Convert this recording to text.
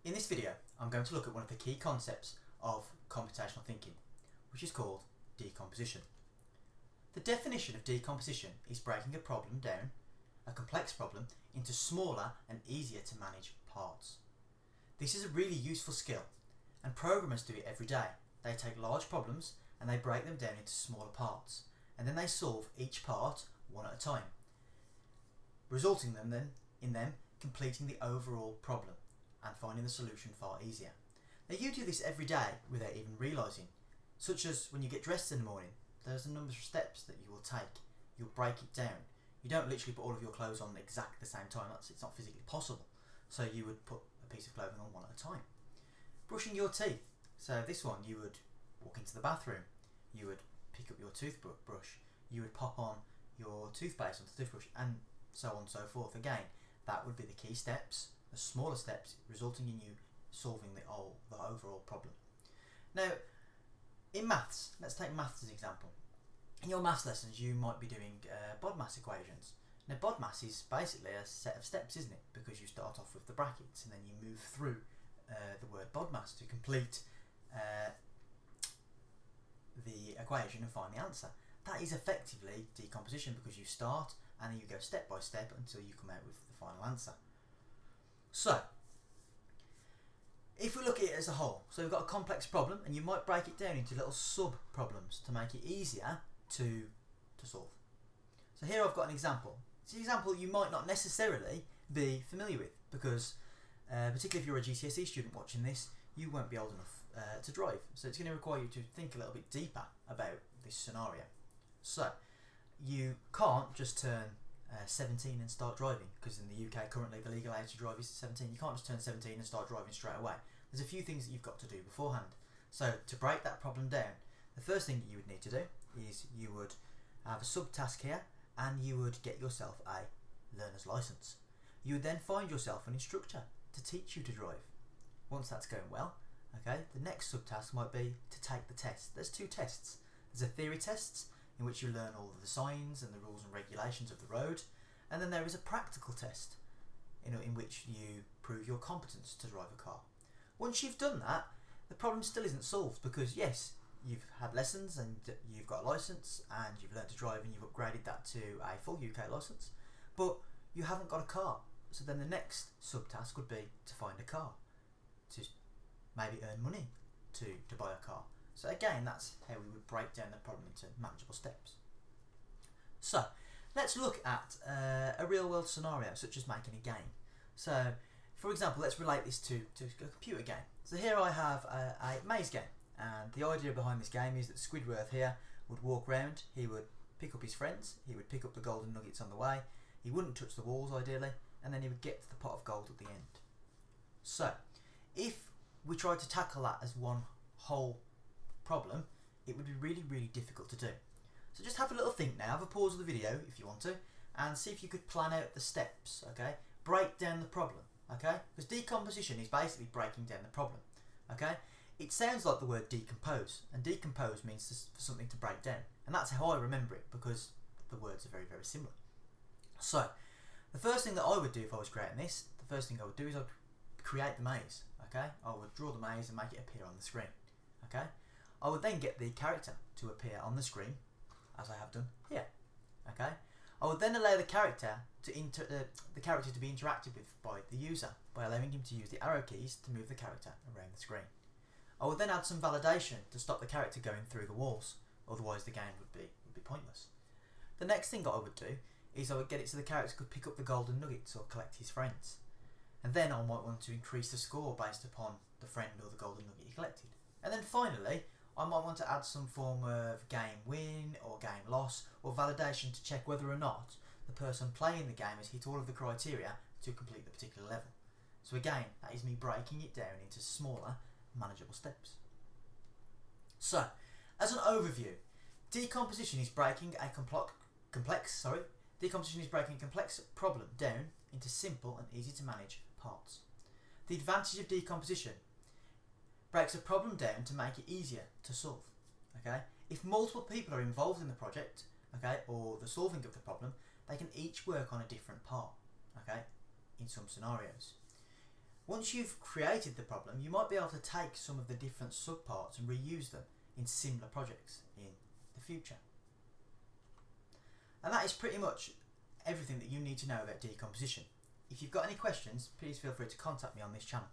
In this video, I'm going to look at one of the key concepts of computational thinking, which is called decomposition. The definition of decomposition is breaking a problem down, a complex problem, into smaller and easier to manage parts. This is a really useful skill, and programmers do it every day. They take large problems and they break them down into smaller parts, and then they solve each part one at a time, resulting in them completing the overall problem and finding the solution far easier. Now, you do this every day without even realising, such as when you get dressed in the morning. There's a number of steps that you will take. You'll break it down. You don't literally put all of your clothes on exactly the same time. It's not physically possible. So you would put a piece of clothing on one at a time. Brushing your teeth. So this one, you would walk into the bathroom. You would pick up your toothbrush. You would pop on your toothpaste onto the toothbrush, and so on and so forth. Again, that would be the key steps, the smaller steps, resulting in you solving the overall problem. Now, in maths, let's take maths as an example. In your maths lessons, you might be doing BODMAS equations. Now, BODMAS is basically a set of steps, isn't it? Because you start off with the brackets and then you move through the word BODMAS to complete the equation and find the answer. That is effectively decomposition, because you start and then you go step by step until you come out with the final answer. So, if we look at it as a whole, so we've got a complex problem, and you might break it down into little sub-problems to make it easier to solve. So here I've got an example. It's an example you might not necessarily be familiar with, because particularly if you're a GCSE student watching this, you won't be old enough to drive. So it's going to require you to think a little bit deeper about this scenario. So you can't just turn 17 and start driving, because in the UK currently the legal age to drive is 17. You can't just turn 17 and start driving straight away. There's a few things that you've got to do beforehand. So to break that problem down, the first thing that you would need to do is you would have a subtask here, and you would get yourself a learner's license. You would then find yourself an instructor to teach you to drive. Once that's going well, okay, the next subtask might be to take the test. There's two tests. There's a theory test, in which you learn all of the signs and the rules and regulations of the road, and then there is a practical test in which you prove your competence to drive a car. Once you've done that, the problem still isn't solved, because yes, you've had lessons and you've got a licence and you've learned to drive and you've upgraded that to a full UK licence, but you haven't got a car. So then the next subtask would be to find a car, to maybe earn money to buy a car. So again, that's how we would break down the problem into manageable steps. So let's look at a real world scenario, such as making a game. So for example, let's relate this to a computer game. So here I have a maze game, and the idea behind this game is that Squidward here would walk around, he would pick up his friends, he would pick up the golden nuggets on the way, he wouldn't touch the walls ideally, and then he would get to the pot of gold at the end. So if we tried to tackle that as one whole problem, it would be really, really difficult to do. So just have a little think now, have a pause of the video if you want to, and see if you could plan out the steps, okay? Break down the problem, okay? Because decomposition is basically breaking down the problem, okay? It sounds like the word decompose, and decompose means for something to break down, and that's how I remember it, because the words are very, very similar. So the first thing that I would do if I was creating this, the first thing I would do is I'd create the maze, okay? I would draw the maze and make it appear on the screen, okay? I would then get the character to appear on the screen, as I have done here, okay? I would then allow the character to be interacted with by the user, by allowing him to use the arrow keys to move the character around the screen. I would then add some validation to stop the character going through the walls, otherwise the game would be pointless. The next thing that I would do is I would get it so the character could pick up the golden nuggets or collect his friends. And then I might want to increase the score based upon the friend or the golden nugget he collected. And then finally, I might want to add some form of game win or game loss or validation to check whether or not the person playing the game has hit all of the criteria to complete the particular level. So again, that is me breaking it down into smaller, manageable steps. So, as an overview, decomposition is breaking a complex problem down into simple and easy to manage parts. The advantage of decomposition breaks a problem down to make it easier to solve. Okay? If multiple people are involved in the project, okay, or the solving of the problem, they can each work on a different part, okay, in some scenarios. Once you've created the problem, you might be able to take some of the different subparts and reuse them in similar projects in the future. And that is pretty much everything that you need to know about decomposition. If you've got any questions, please feel free to contact me on this channel.